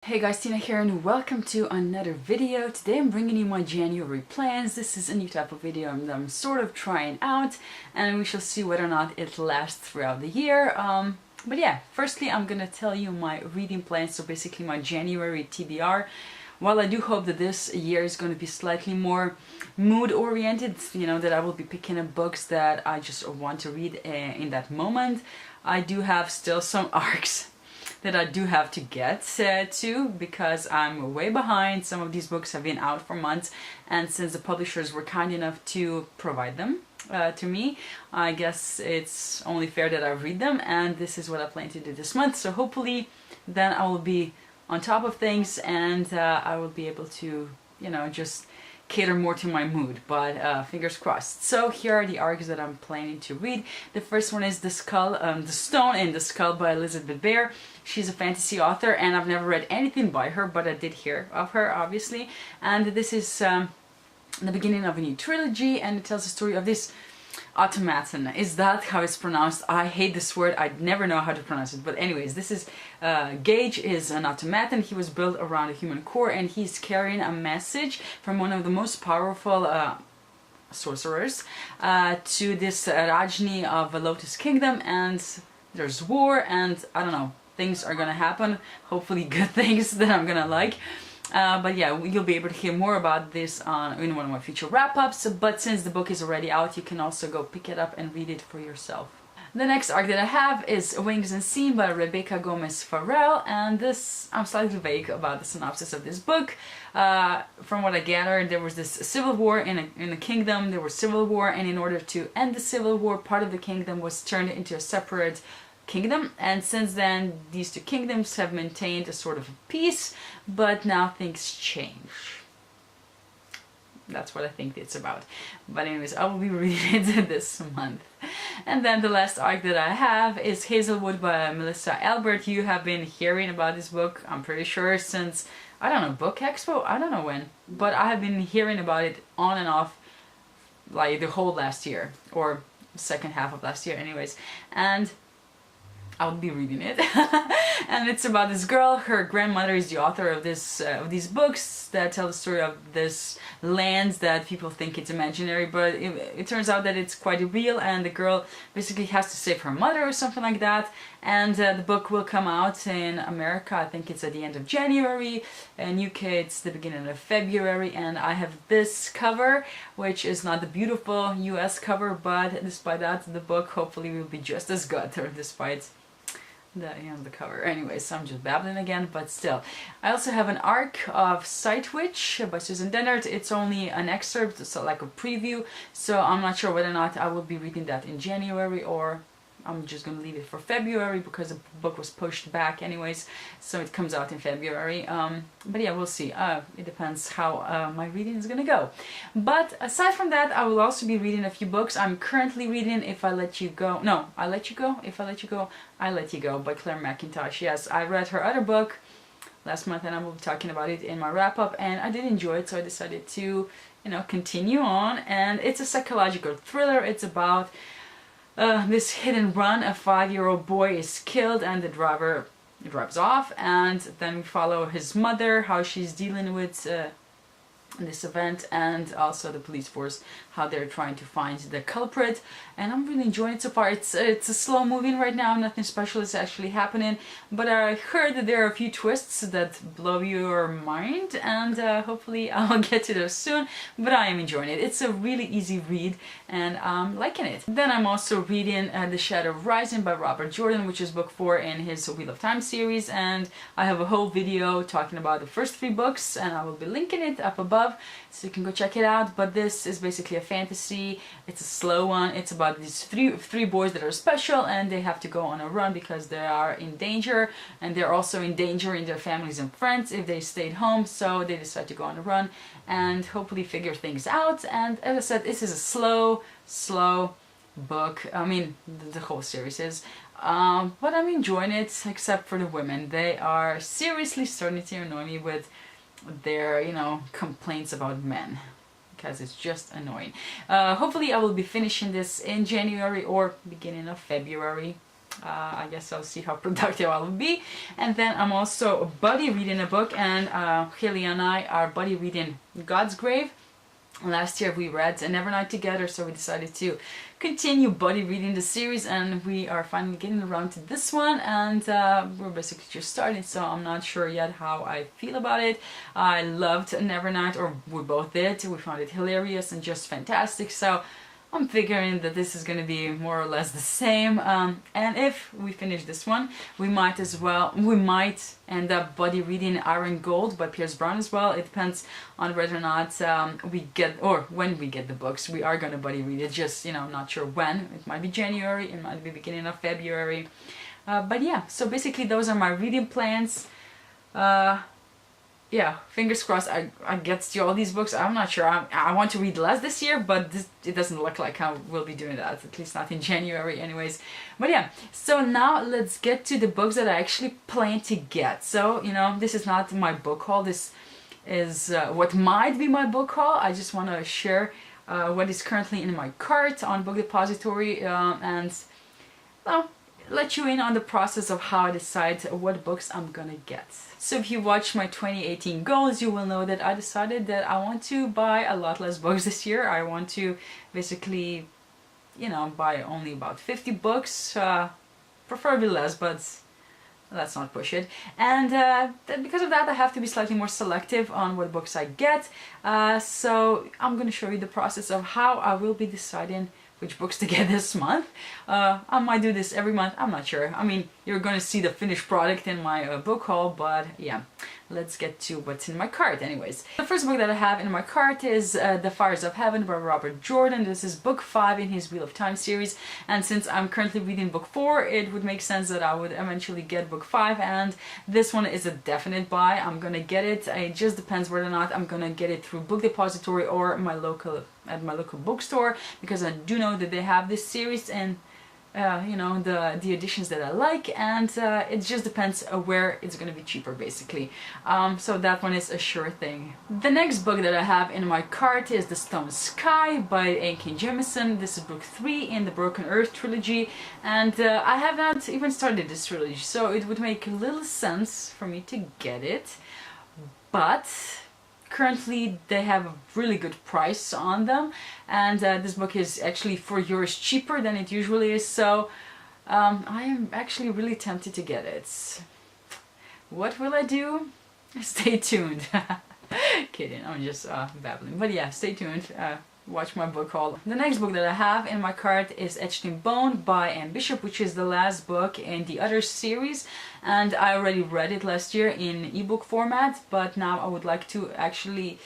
Hey guys, Tina here and welcome to another video. Today I'm bringing you my January plans. This is a new type of video that I'm sort of trying out and we shall see whether or not it lasts throughout the year. But yeah, firstly I'm gonna tell you my reading plans, so basically my January TBR. While I do hope that this year is going to be slightly more mood oriented, you know, that I will be picking up books that I just want to read in that moment, I do have still some arcs that I do have to get to because I'm way behind. Some of these books have been out for months, and since the publishers were kind enough to provide them to me, I guess it's only fair that I read them, and this is what I plan to do this month. So hopefully then I will be on top of things and I will be able to, you know, just cater more to my mood, but fingers crossed. So here are the arcs that I'm planning to read. The first one is The Stone in the Skull by Elizabeth Bear. She's a fantasy author and I've never read anything by her, but I did hear of her, obviously. And this is the beginning of a new trilogy, and it tells the story of this automaton. Is that how it's pronounced? I hate this word. I never know how to pronounce it. But anyways, this is Gage is an automaton. He was built around a human core, and he's carrying a message from one of the most powerful sorcerers to this Rajni of Lotus Kingdom, and there's war, and I don't know, things are gonna happen. Hopefully good things that I'm gonna like. But yeah, you'll be able to hear more about this in one of my future wrap-ups, but since the book is already out, you can also go pick it up and read it for yourself. The next arc that I have is Wings Unseen by Rebecca Gomez Farrell, and this, I'm slightly vague about the synopsis of this book. From what I gathered, there was this civil war in a kingdom. There was civil war, and in order to end the civil war, part of the kingdom was turned into a separate kingdom, and since then these two kingdoms have maintained a sort of peace, but now things change. That's what I think it's about. But anyways, I will be reading it this month. And then the last arc that I have is Hazelwood by Melissa Albert. You have been hearing about this book, I'm pretty sure, since, I don't know, Book Expo? I don't know when, but I have been hearing about it on and off like the whole last year, or second half of last year anyways, and I'll be reading it. And it's about this girl. Her grandmother is the author of these books that tell the story of this lands that people think it's imaginary, but it turns out that it's quite real, and the girl basically has to save her mother or something like that. And the book will come out in America, I think it's at the end of January, in UK it's the beginning of February, and I have this cover, which is not the beautiful US cover, but despite that, the book hopefully will be just as good, or despite the cover. Anyways, I'm just babbling again, but still. I also have an arc of Sight Witch by Susan Dennard. It's only an excerpt, so like a preview, so I'm not sure whether or not I will be reading that in January, or I'm just gonna leave it for February because the book was pushed back anyways, so it comes out in February. But yeah, we'll see. It depends how my reading is gonna go. But aside from that, I will also be reading a few books. I'm currently reading If I Let You Go. No, I Let You Go. If I Let You Go, I Let You Go by Claire McIntosh. Yes, I read her other book last month, and I will be talking about it in my wrap-up, and I did enjoy it, so I decided to, you know, continue on. And it's a psychological thriller. It's about this hit and run. A 5-year-old boy is killed and the driver drives off, and then we follow his mother, how she's dealing with this event, and also the police force, how they're trying to find the culprit. And I'm really enjoying it so far. It's a slow moving right now, nothing special is actually happening, but I heard that there are a few twists that blow your mind, and hopefully I'll get to those soon, but I am enjoying it. It's a really easy read and I'm liking it. Then I'm also reading The Shadow Rising by Robert Jordan, which is book 4 in his Wheel of Time series, and I have a whole video talking about the first 3 books, and I will be linking it up above so you can go check it out. But this is basically a fantasy. It's a slow one. It's about these three boys that are special, and they have to go on a run because they are in danger, and they're also in danger in their families and friends if they stayed home, so they decide to go on a run and hopefully figure things out. And as I said, this is a slow book. I mean, the whole series is, but I'm enjoying it, except for the women. They are seriously starting to annoy me with their, you know, complaints about men, because it's just annoying. Hopefully I will be finishing this in January or beginning of February. I guess I'll see how productive I will be. And then I'm also buddy reading a book, and Haley and I are buddy reading God's Grave. Last year we read Nevernight together, so we decided to continue buddy reading the series, and we are finally getting around to this one, and we're basically just starting, so I'm not sure yet how I feel about it. I loved Nevernight, or we both did. We found it hilarious and just fantastic, so I'm figuring that this is going to be more or less the same, and if we finish this one, we might end up buddy reading Iron Gold by Pierce Brown as well. It depends on whether or not we get, or when we get the books. We are going to buddy read it, just, you know, not sure when. It might be January, it might be beginning of February, but yeah, so basically those are my reading plans. Yeah, fingers crossed I get to all these books. I'm not sure. I want to read less this year, but it doesn't look like I will be doing that, at least not in January anyways. But yeah, so now let's get to the books that I actually plan to get. So, you know, this is not my book haul. This is what might be my book haul. I just want to share what is currently in my cart on Book Depository, and well, let you in on the process of how I decide what books I'm gonna get. So if you watch my 2018 goals, you will know that I decided that I want to buy a lot less books this year. I want to basically, you know, buy only about 50 books, preferably less, but let's not push it. And because of that, I have to be slightly more selective on what books I get. So I'm gonna show you the process of how I will be deciding which books to get this month. I might do this every month, I'm not sure. I mean, you're gonna see the finished product in my book haul, but yeah, let's get to what's in my cart anyways. The first book that I have in my cart is The Fires of Heaven by Robert Jordan. This is book 5 in his Wheel of Time series, and since I'm currently reading book 4, it would make sense that I would eventually get book 5, and this one is a definite buy. I'm gonna get it. It just depends whether or not I'm gonna get it through Book Depository or at my local bookstore, because I do know that they have this series and you know, the editions that I like, and it just depends where it's gonna be cheaper basically. So that one is a sure thing. The next book that I have in my cart is The Stone Sky by A.K. Jemisin. This is book 3 in the Broken Earth trilogy, and I have not even started this trilogy, so it would make little sense for me to get it, but currently they have a really good price on them, and this book is actually €4 cheaper than it usually is, so I am actually really tempted to get it. What will I do? Stay tuned. Kidding, I'm just babbling, but yeah, stay tuned. Watch my book haul. The next book that I have in my cart is Etched in Bone by Anne Bishop, which is the last book in the Other series, and I already read it last year in ebook format, but now I would like to actually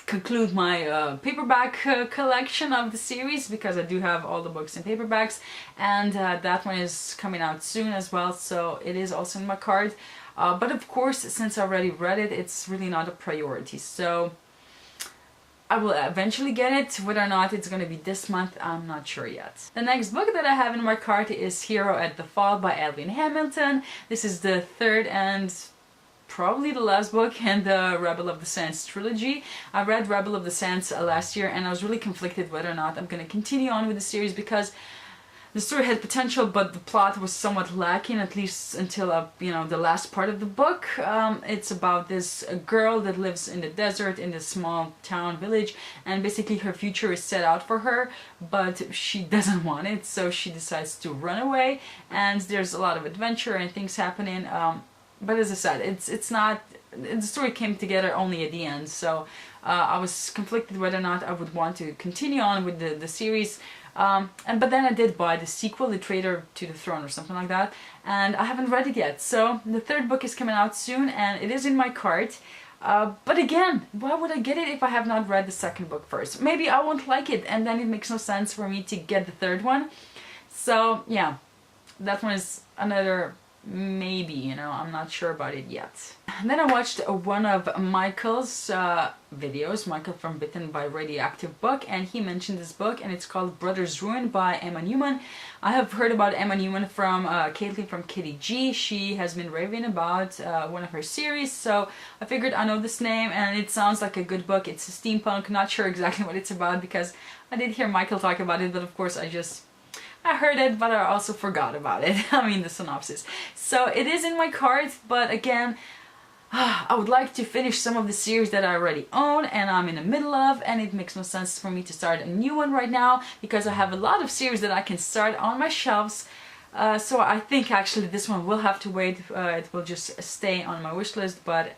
conclude my paperback collection of the series, because I do have all the books in paperbacks, and that one is coming out soon as well, so it is also in my cart. But of course, since I already read it, it's really not a priority, so I will eventually get it. Whether or not it's going to be this month, I'm not sure yet. The next book that I have in my cart is Hero at the Fall by Alvin Hamilton. This is the third and probably the last book in the Rebel of the Sands trilogy. I read Rebel of the Sands last year, and I was really conflicted whether or not I'm going to continue on with the series, because the story had potential, but the plot was somewhat lacking, at least until you know, the last part of the book. It's about this girl that lives in the desert in this small town village, and basically her future is set out for her, but she doesn't want it, so she decides to run away, and there's a lot of adventure and things happening. But as I said, it's not, the story came together only at the end, so I was conflicted whether or not I would want to continue on with the series. But then I did buy the sequel, The Traitor to the Throne or something like that, and I haven't read it yet. So the third book is coming out soon, and it is in my cart. But again, why would I get it if I have not read the second book first? Maybe I won't like it, and then it makes no sense for me to get the third one. So yeah, that one is another maybe, you know, I'm not sure about it yet. And then I watched one of Michael's videos, Michael from Bitten by Radioactive Book, and he mentioned this book, and it's called Brothers Ruin by Emma Newman. I have heard about Emma Newman from Caitlin from Kitty G. She has been raving about one of her series, so I figured I know this name, and it sounds like a good book. It's a steampunk, not sure exactly what it's about, because I did hear Michael talk about it, but of course I I heard it, but I also forgot about it. I mean, the synopsis. So it is in my cart, but again, I would like to finish some of the series that I already own and I'm in the middle of, and it makes no sense for me to start a new one right now because I have a lot of series that I can start on my shelves. So I think actually this one will have to wait. It will just stay on my wish list, but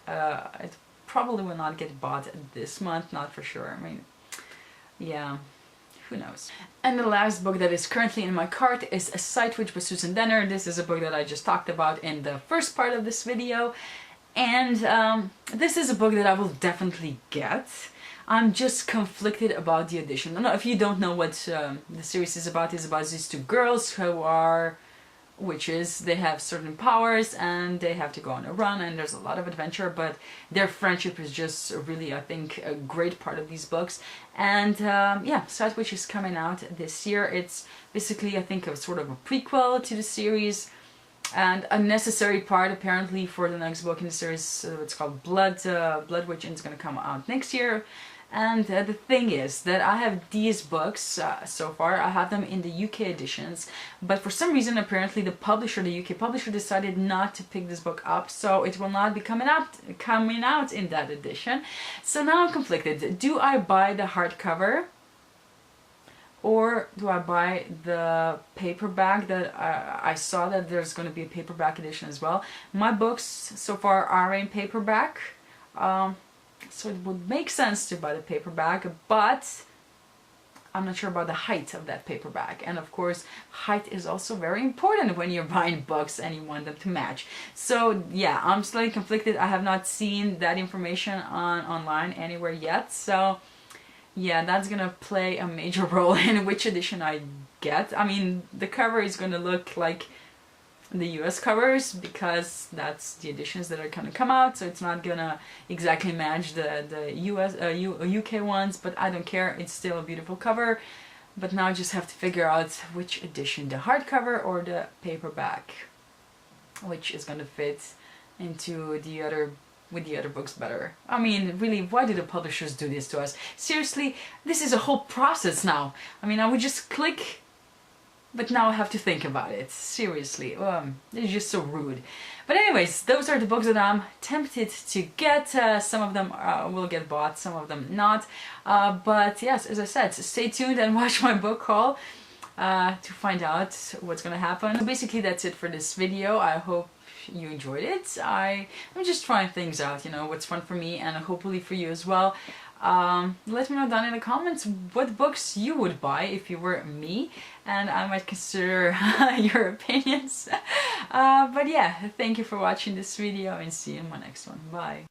it probably will not get bought this month, not for sure. I mean, yeah, who knows. And the last book that is currently in my cart is A Sight Witch by Susan Dennard. This is a book that I just talked about in the first part of this video. And this is a book that I will definitely get. I'm just conflicted about the edition. I don't know if you don't know what the series is about. It's about these two girls who are witches. They have certain powers and they have to go on a run, and there's a lot of adventure, but their friendship is just really, I think, a great part of these books. And yeah, Sight Witch is coming out this year. It's basically, I think, a sort of a prequel to the series, and a necessary part apparently for the next book in the series. It's called Blood Witch, and it's going to come out next year. And the thing is that I have these books so far. I have them in the UK editions, but for some reason apparently the UK publisher decided not to pick this book up, so it will not be coming out in that edition. So now I'm conflicted. Do I buy the hardcover, or do I buy the paperback? That I saw that there's going to be a paperback edition as well. My books so far are in paperback, so it would make sense to buy the paperback, but I'm not sure about the height of that paperback. And of course, height is also very important when you're buying books and you want them to match. So yeah, I'm slightly conflicted. I have not seen that information online anywhere yet, so yeah, that's gonna play a major role in which edition I get. I mean, the cover is gonna look like the US covers because that's the editions that are gonna come out, so it's not gonna exactly match the UK ones, but I don't care, it's still a beautiful cover. But now I just have to figure out which edition, the hardcover or the paperback, which is gonna fit into the other with the other books better. I mean, really, why do the publishers do this to us? Seriously, this is a whole process now. I mean, I would just click, but now I have to think about it. Seriously, it's just so rude. But anyways, those are the books that I'm tempted to get. Some of them will get bought, some of them not. But yes, as I said, stay tuned and watch my book haul to find out what's gonna happen. So basically, that's it for this video. I hope you enjoyed it. I'm just trying things out, you know, what's fun for me and hopefully for you as well. Let me know down in the comments what books you would buy if you were me, and I might consider your opinions. But yeah, thank you for watching this video and see you in my next one. Bye.